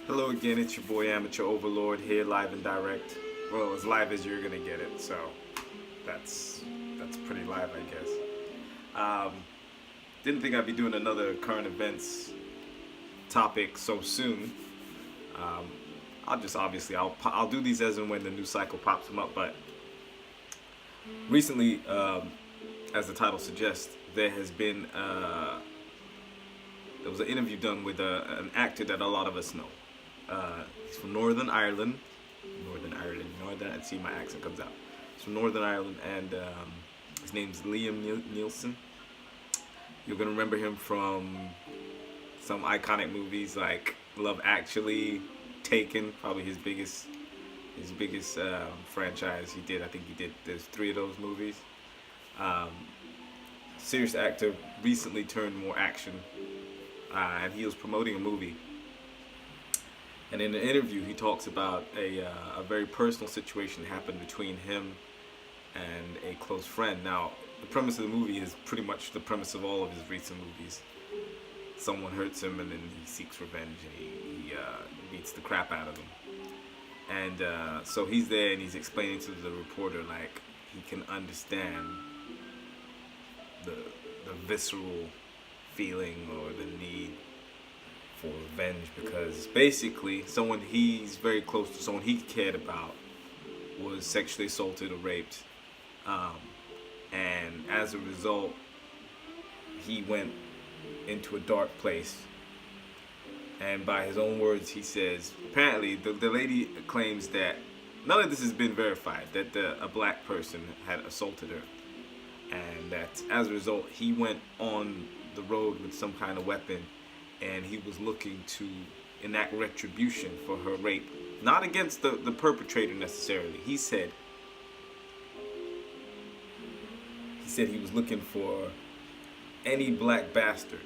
Hello again, it's your boy Amateur Overlord here, live and direct. Well, as live as you're gonna get it, so that's that's pretty live, I guess. Um, didn't think I'd be doing another current events topic so soon. Um, I'll just obviously I'll do these as and when the new cycle pops them up. But recently, as the title suggests, there was an interview done with an actor that a lot of us know. He's from Northern Ireland. Northern. See, my accent comes out. He's from Northern Ireland, and his name's Liam Neeson. You're gonna remember him from some iconic movies like Love Actually, Taken, probably his biggest franchise he did. I think he did. There's three of those movies. Um, Serious actor, recently turned more action, and he was promoting a movie. And in the interview, he talks about a very personal situation that happened between him and a close friend. Now, the premise of the movie is pretty much the premise of all of his recent movies. Someone hurts him, and then he seeks revenge, and he beats the crap out of them. And so he's there, and he's explaining to the reporter like he can understand the visceral feeling or the need for revenge, because basically someone he's very close to, someone he cared about, was sexually assaulted or raped, and as a result he went into a dark place. And by his own words, he says apparently the lady claims that none of this has been verified, that a black person had assaulted her, and that as a result he went on the road with some kind of weapon, and he was looking to enact retribution for her rape, not against the perpetrator necessarily. He said he was looking for any black bastard.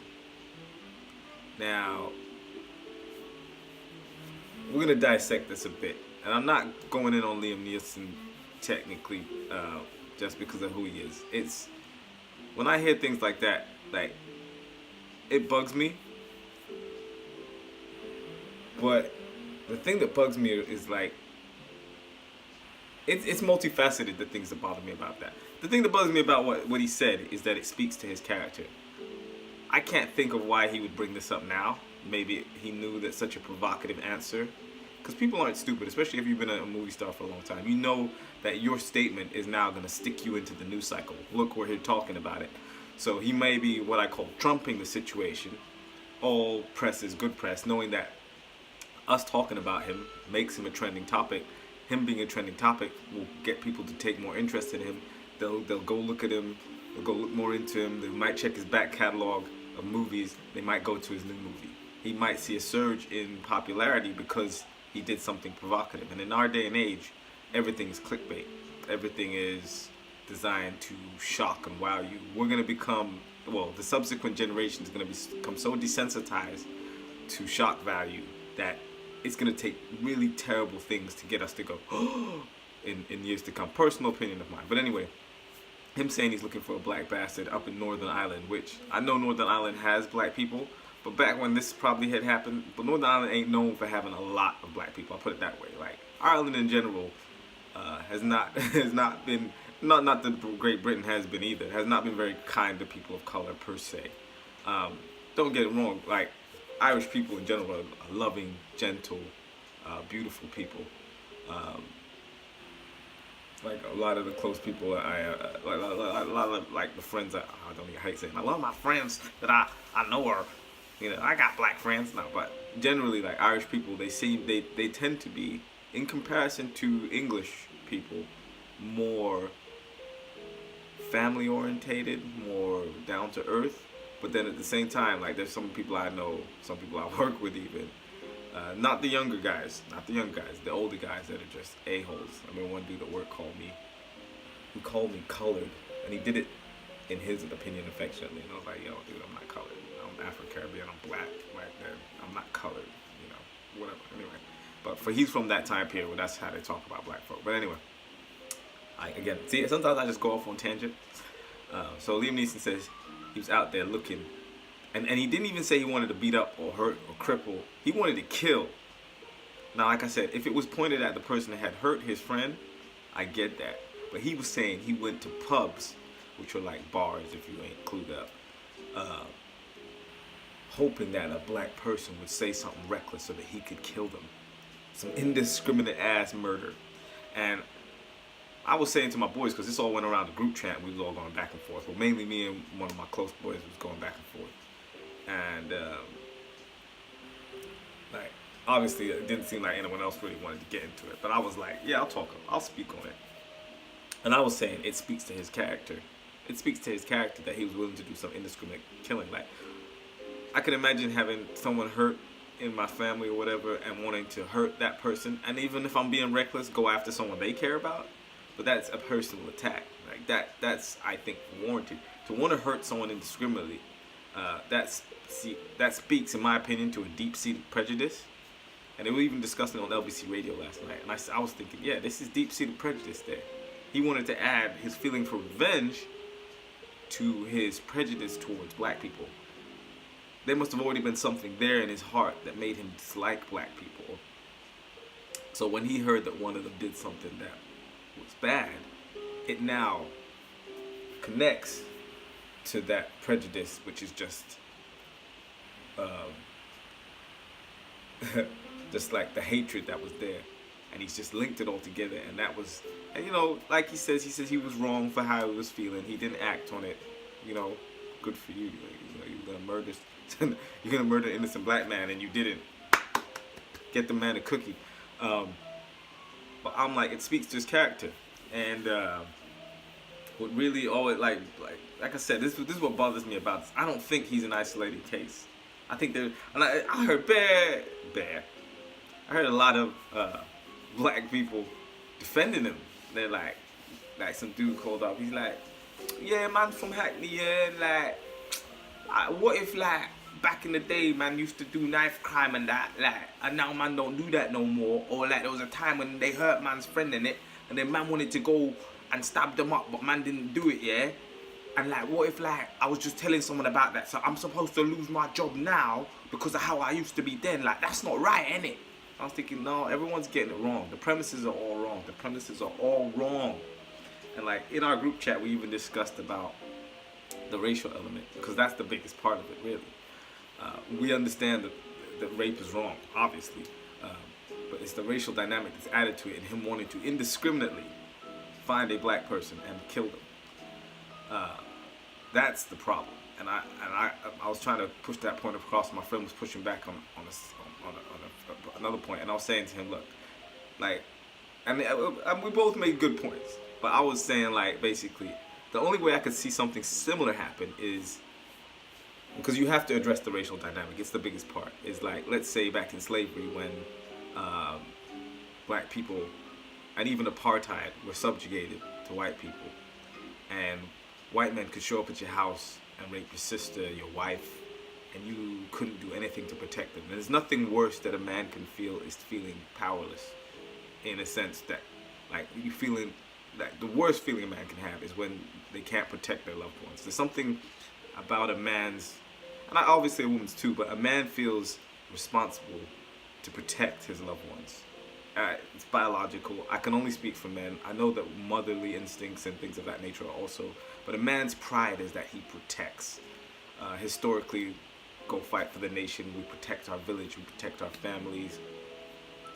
Now, we're gonna dissect this a bit, and I'm not going in on Liam Neeson technically, just because of who he is. It's when I hear things like that, like, it bugs me. But the thing that bugs me is like it's multifaceted. The things that bother me about that. The thing that bugs me about what he said is that it speaks to his character. I can't think of why he would bring this up now. Maybe he knew that such a provocative answer, because people aren't stupid, especially if you've been a movie star for a long time. You know that your statement is now going to stick you into the news cycle. Look, we're here talking about it. So he may be what I call trumping the situation. All press is good press, knowing that us talking about him makes him a trending topic. Him being a trending topic will get people to take more interest in him. They'll go look at him. They'll go look more into him. They might check his back catalog of movies. They might go to his new movie. He might see a surge in popularity because he did something provocative. And in our day and age, everything is clickbait. Everything is designed to shock and wow you. We're going to become, well, the subsequent generation is going to become so desensitized to shock value that it's going to take really terrible things to get us to go in years to come. Personal opinion of mine. But anyway, him saying he's looking for a black bastard up in Northern Ireland, which I know Northern Ireland has black people, but back when this probably had happened, but Northern Ireland ain't known for having a lot of black people. I'll put it that way. Like, Ireland in general has not been, not that Great Britain has been either, has not been very kind to people of color per se. Don't get it wrong, like, Irish people in general are loving, gentle, beautiful people. Like a lot of the close people, like a lot of like the friends I don't even hate saying. I love my friends that I know are, I got black friends now, but generally like Irish people, they tend to be, in comparison to English people, more family orientated, more down to earth. But then at the same time, like there's some people I know, some people I work with even, not the younger guys, the older guys that are just a-holes. I remember one dude at work called me colored, and he did it in his opinion affectionately, and I was like, yo dude, I'm not colored, I'm Afro-Caribbean, I'm black, I'm not colored, whatever, anyway. But he's from that time period where that's how they talk about black folk. But anyway, again, see, sometimes I just go off on tangent. So Liam Neeson says he was out there looking, and he didn't even say he wanted to beat up or hurt or cripple. He wanted to kill Now, like I said, if it was pointed at the person that had hurt his friend, I get that. But he was saying he went to pubs, which are like bars if you ain't clued up, uh, hoping that a black person would say something reckless so that he could kill them. Some indiscriminate ass murder. And I was saying to my boys, because this all went around the group chat, we was all going back and forth. Well, mainly me and one of my close boys was going back and forth. And like, obviously it didn't seem like anyone else really wanted to get into it. But I was like, yeah, I'll speak on it. And I was saying it speaks to his character. It speaks to his character that he was willing to do some indiscriminate killing. Like, I can imagine having someone hurt in my family or whatever and wanting to hurt that person. And even if I'm being reckless, go after someone they care about. But that's a personal attack. Like that's I think warranted. To want to hurt someone indiscriminately, that speaks, in my opinion, to a deep-seated prejudice. And they were even discussing it on LBC Radio last night. And I was thinking, yeah, this is deep-seated prejudice there. He wanted to add his feeling for revenge to his prejudice towards black people. There must have already been something there in his heart that made him dislike black people. So when he heard that one of them did something that was bad, it now connects to that prejudice, which is just just like the hatred that was there, and he's just linked it all together. And that was, and you know, like he says he was wrong for how he was feeling. He didn't act on it. You know, good for you. You know, you're gonna murder you're gonna murder an innocent black man, and you didn't get the man a cookie. But I'm like, it speaks to his character. And what really always, like I said, this is what bothers me about this. I don't think he's an isolated case. I think there, and I heard I heard a lot of black people defending him. They're like some dude called up. He's like, yeah, man from Hackney, yeah, like, what if like back in the day, man used to do knife crime and that, like, and now man don't do that no more. Or like there was a time when they hurt man's friend in it, and then man wanted to go and stab them up, but man didn't do it, yeah? And like, what if like I was just telling someone about that, so I'm supposed to lose my job now because of how I used to be then? Like, that's not right, innit? I was thinking, no, everyone's getting it wrong. The premises are all wrong. The premises are all wrong. And like in our group chat, we even discussed about the racial element, because that's the biggest part of it, really. We understand that rape is wrong, obviously, but it's the racial dynamic that's added to it, and him wanting to indiscriminately find a black person and kill them. That's the problem. And I was trying to push that point across. My friend was pushing back on another point, and I was saying to him, look, like, and we both made good points, but I was saying, like, basically, the only way I could see something similar happen is because you have to address the racial dynamic. It's the biggest part. Is like, let's say back in slavery when black people and even apartheid were subjugated to white people, and white men could show up at your house and rape your sister, your wife, and you couldn't do anything to protect them. There's nothing worse that a man can feel is feeling powerless, in a sense that, like, you feeling like the worst feeling a man can have is when they can't protect their loved ones. There's something about a man's, and obviously a woman's too, but a man feels responsible to protect his loved ones. It's biological. I can only speak for men. I know that motherly instincts and things of that nature are also, but a man's pride is that he protects. Historically, go fight for the nation. We protect our village. We protect our families.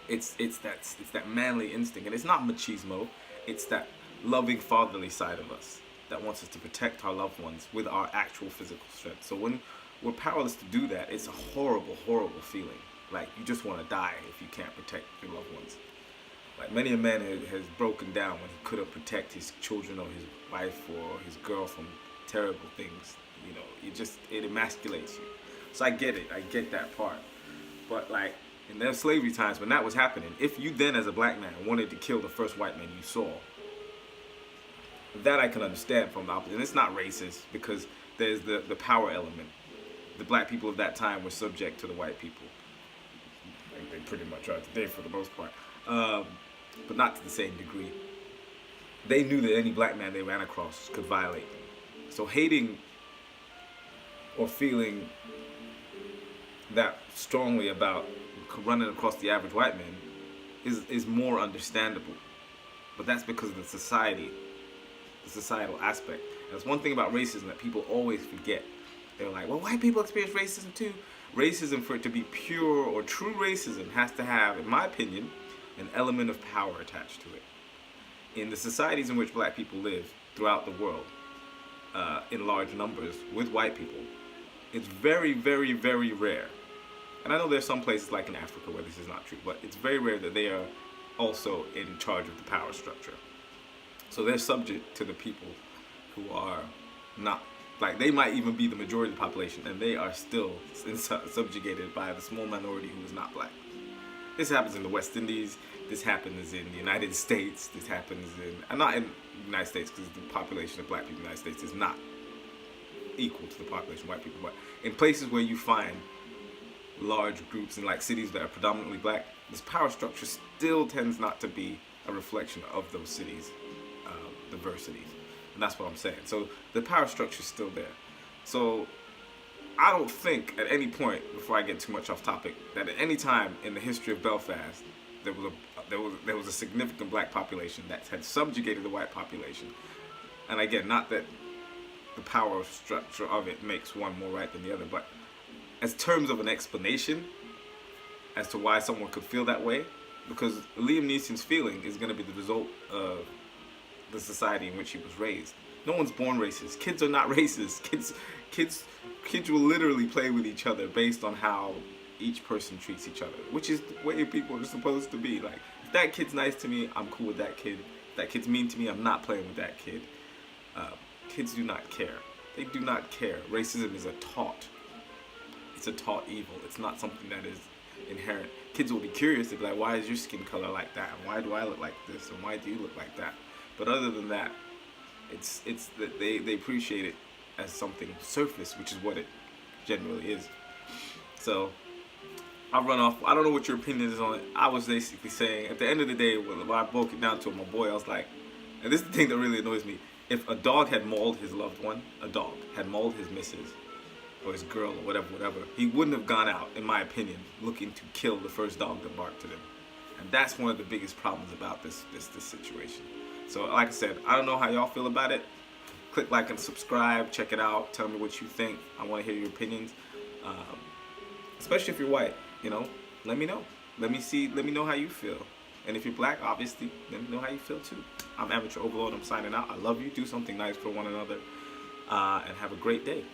It's that manly instinct, and it's not machismo. It's that loving fatherly side of us that wants us to protect our loved ones with our actual physical strength. So when we're powerless to do that, it's a horrible, horrible feeling. Like, you just want to die if you can't protect your loved ones. Like, many a man has broken down when he couldn't protect his children or his wife or his girl from terrible things. You know, it emasculates you. So I get it. I get that part. But like, in their slavery times, when that was happening, if you then as a black man wanted to kill the first white man you saw, that I can understand from the opposite. And it's not racist, because there's the power element. The black people of that time were subject to the white people. They pretty much are today for the most part, but not to the same degree. They knew that any black man they ran across could violate them. So hating or feeling that strongly about running across the average white man is more understandable. But that's because of the societal aspect. And that's one thing about racism that people always forget. They're like, well, white people experience racism too. Racism, for it to be pure or true racism, has to have, in my opinion, an element of power attached to it. In the societies in which black people live throughout the world, in large numbers with white people, it's very, very, very rare. And I know there's some places like in Africa where this is not true, but it's very rare that they are also in charge of the power structure. So they're subject to the people who are not, like, they might even be the majority of the population, and they are still subjugated by the small minority who is not black. This happens in the West Indies. This happens in the United States. This happens in, not in the United States, because the population of black people in the United States is not equal to the population of white people, but in places where you find large groups in like cities that are predominantly black, this power structure still tends not to be a reflection of those cities' diversity. And that's what I'm saying. So the power structure is still there. So I don't think at any point, before I get too much off topic, that at any time in the history of Belfast there was a significant black population that had subjugated the white population. And again, not that the power structure of it makes one more right than the other, but as terms of an explanation as to why someone could feel that way, because Liam Neeson's feeling is going to be the result of the society in which he was raised. No one's born racist. Kids are not racist. Kids will literally play with each other based on how each person treats each other, which is the way people are supposed to be. Like, if that kid's nice to me, I'm cool with that kid. If that kid's mean to me, I'm not playing with that kid. Kids do not care. They do not care. Racism is it's a taught evil. It's not something that is inherent. Kids will be curious. They'll be like, why is your skin color like that? And why do I look like this? And why do you look like that? But other than that, it's that they appreciate it as something surface, which is what it generally is. So I'll run off. I don't know what your opinion is on it. I was basically saying, at the end of the day, when I broke it down to my boy, I was like, and this is the thing that really annoys me. If a dog had mauled his loved one, a dog had mauled his missus, or his girl, or whatever, he wouldn't have gone out, in my opinion, looking to kill the first dog that barked at him. And that's one of the biggest problems about this situation. So, like I said, I don't know how y'all feel about it. Click like and subscribe. Check it out. Tell me what you think. I want to hear your opinions. Especially if you're white, let me know. Let me know how you feel. And if you're black, obviously, let me know how you feel too. I'm Amateur Overload. I'm signing out. I love you. Do something nice for one another. And have a great day.